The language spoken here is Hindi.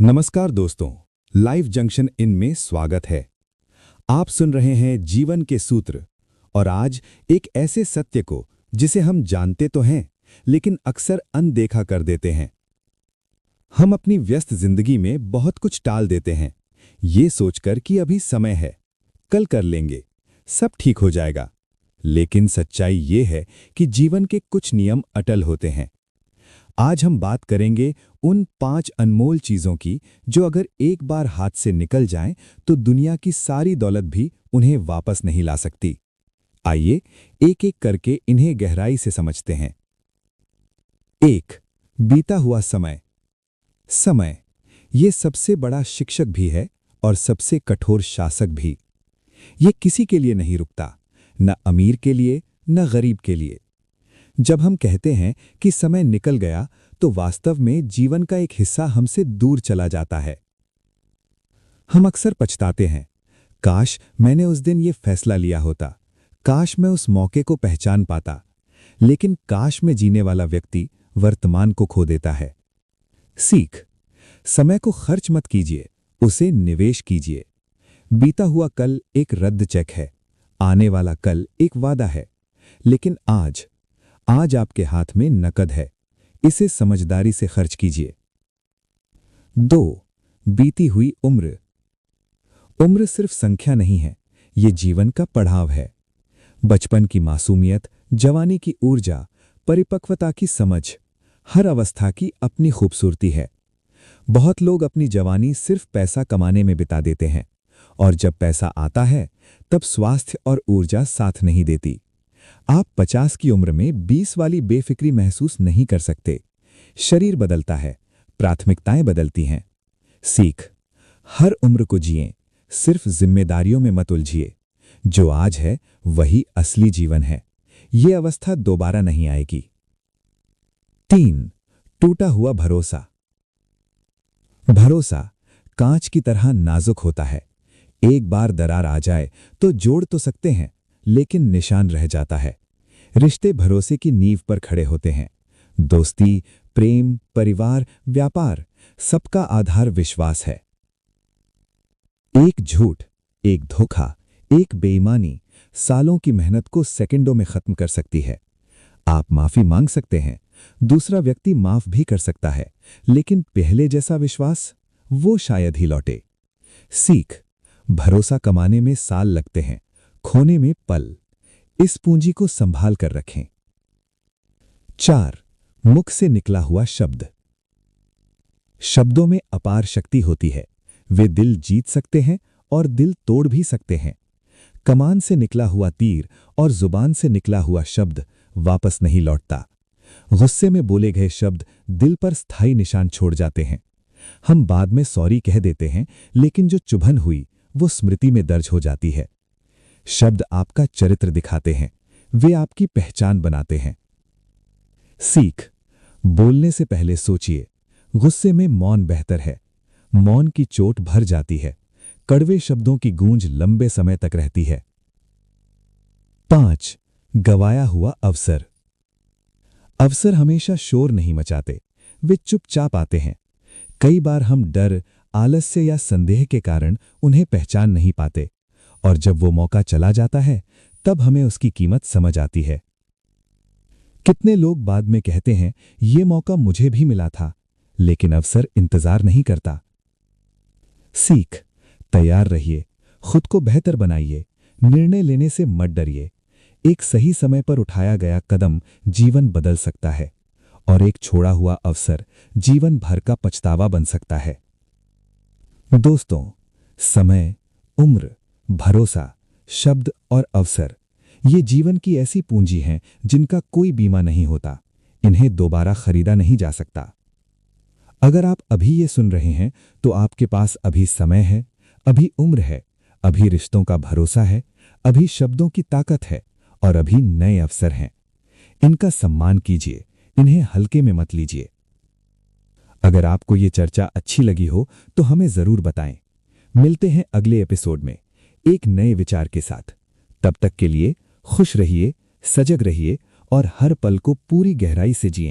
नमस्कार दोस्तों, लाइफ जंक्शन इन में स्वागत है। आप सुन रहे हैं जीवन के सूत्र और आज एक ऐसे सत्य को जिसे हम जानते तो हैं लेकिन अक्सर अनदेखा कर देते हैं। हम अपनी व्यस्त जिंदगी में बहुत कुछ टाल देते हैं, ये सोचकर कि अभी समय है, कल कर लेंगे, सब ठीक हो जाएगा। लेकिन सच्चाई ये है कि जीवन के कुछ नियम अटल होते हैं। आज हम बात करेंगे उन 5 अनमोल चीजों की जो अगर एक बार हाथ से निकल जाएं तो दुनिया की सारी दौलत भी उन्हें वापस नहीं ला सकती। आइए एक एक करके इन्हें गहराई से समझते हैं। 1. बीता हुआ समय। समय ये सबसे बड़ा शिक्षक भी है और सबसे कठोर शासक भी। ये किसी के लिए नहीं रुकता, न अमीर के लिए न गरीब के लिए। जब हम कहते हैं कि समय निकल गया तो वास्तव में जीवन का एक हिस्सा हमसे दूर चला जाता है। हम अक्सर पछताते हैं, काश मैंने उस दिन ये फैसला लिया होता, काश मैं उस मौके को पहचान पाता। लेकिन काश में जीने वाला व्यक्ति वर्तमान को खो देता है। सीख। समय को खर्च मत कीजिए, उसे निवेश कीजिए। बीता हुआ कल एक रद्द चेक है, आने वाला कल एक वादा है। लेकिन आज आपके हाथ में नकद है, इसे समझदारी से खर्च कीजिए। 2. बीती हुई उम्र। उम्र सिर्फ संख्या नहीं है, ये जीवन का पड़ाव है। बचपन की मासूमियत, जवानी की ऊर्जा, परिपक्वता की समझ, हर अवस्था की अपनी खूबसूरती है। बहुत लोग अपनी जवानी सिर्फ पैसा कमाने में बिता देते हैं और जब पैसा आता है तब स्वास्थ्य और ऊर्जा साथ नहीं देती। आप 50 की उम्र में 20 वाली बेफिक्री महसूस नहीं कर सकते। शरीर बदलता है, प्राथमिकताएं बदलती हैं। सीख। हर उम्र को जिएं, सिर्फ जिम्मेदारियों में मत उलझिए। जो आज है वही असली जीवन है, ये अवस्था दोबारा नहीं आएगी। 3. टूटा हुआ भरोसा। भरोसा कांच की तरह नाजुक होता है। एक बार दरार आ जाए तो जोड़ तो सकते हैं, लेकिन निशान रह जाता है। रिश्ते भरोसे की नींव पर खड़े होते हैं। दोस्ती, प्रेम, परिवार, व्यापार, सबका आधार विश्वास है। एक झूठ, एक धोखा, एक बेईमानी सालों की मेहनत को सेकंडों में खत्म कर सकती है। आप माफी मांग सकते हैं, दूसरा व्यक्ति माफ भी कर सकता है, लेकिन पहले जैसा विश्वास वो शायद ही लौटे। सीख। भरोसा कमाने में साल लगते हैं, खोने में पल। इस पूंजी को संभाल कर रखें। 4. मुख से निकला हुआ शब्द। शब्दों में अपार शक्ति होती है, वे दिल जीत सकते हैं और दिल तोड़ भी सकते हैं। कमान से निकला हुआ तीर और जुबान से निकला हुआ शब्द वापस नहीं लौटता। गुस्से में बोले गए शब्द दिल पर स्थायी निशान छोड़ जाते हैं। हम बाद में सॉरी कह देते हैं, लेकिन जो चुभन हुई वो स्मृति में दर्ज हो जाती है। शब्द आपका चरित्र दिखाते हैं, वे आपकी पहचान बनाते हैं। सीख। बोलने से पहले सोचिए, गुस्से में मौन बेहतर है। मौन की चोट भर जाती है, कड़वे शब्दों की गूंज लंबे समय तक रहती है। 5. गवाया हुआ अवसर। अवसर हमेशा शोर नहीं मचाते, वे चुपचाप आते हैं। कई बार हम डर, आलस्य या संदेह के कारण उन्हें पहचान नहीं पाते, और जब वो मौका चला जाता है तब हमें उसकी कीमत समझ आती है। कितने लोग बाद में कहते हैं, ये मौका मुझे भी मिला था, लेकिन अवसर इंतजार नहीं करता। सीख। तैयार रहिए, खुद को बेहतर बनाइए, निर्णय लेने से मत डरिए। एक सही समय पर उठाया गया कदम जीवन बदल सकता है, और एक छोड़ा हुआ अवसर जीवन भर का पछतावा बन सकता है। दोस्तों, समय, उम्र, भरोसा, शब्द और अवसर, ये जीवन की ऐसी पूंजी हैं जिनका कोई बीमा नहीं होता। इन्हें दोबारा खरीदा नहीं जा सकता। अगर आप अभी ये सुन रहे हैं तो आपके पास अभी समय है, अभी उम्र है, अभी रिश्तों का भरोसा है, अभी शब्दों की ताकत है और अभी नए अवसर हैं। इनका सम्मान कीजिए, इन्हें हल्के में मत लीजिए। अगर आपको ये चर्चा अच्छी लगी हो तो हमें जरूर बताएं। मिलते हैं अगले एपिसोड में एक नए विचार के साथ। तब तक के लिए खुश रहिए, सजग रहिए और हर पल को पूरी गहराई से जिएं।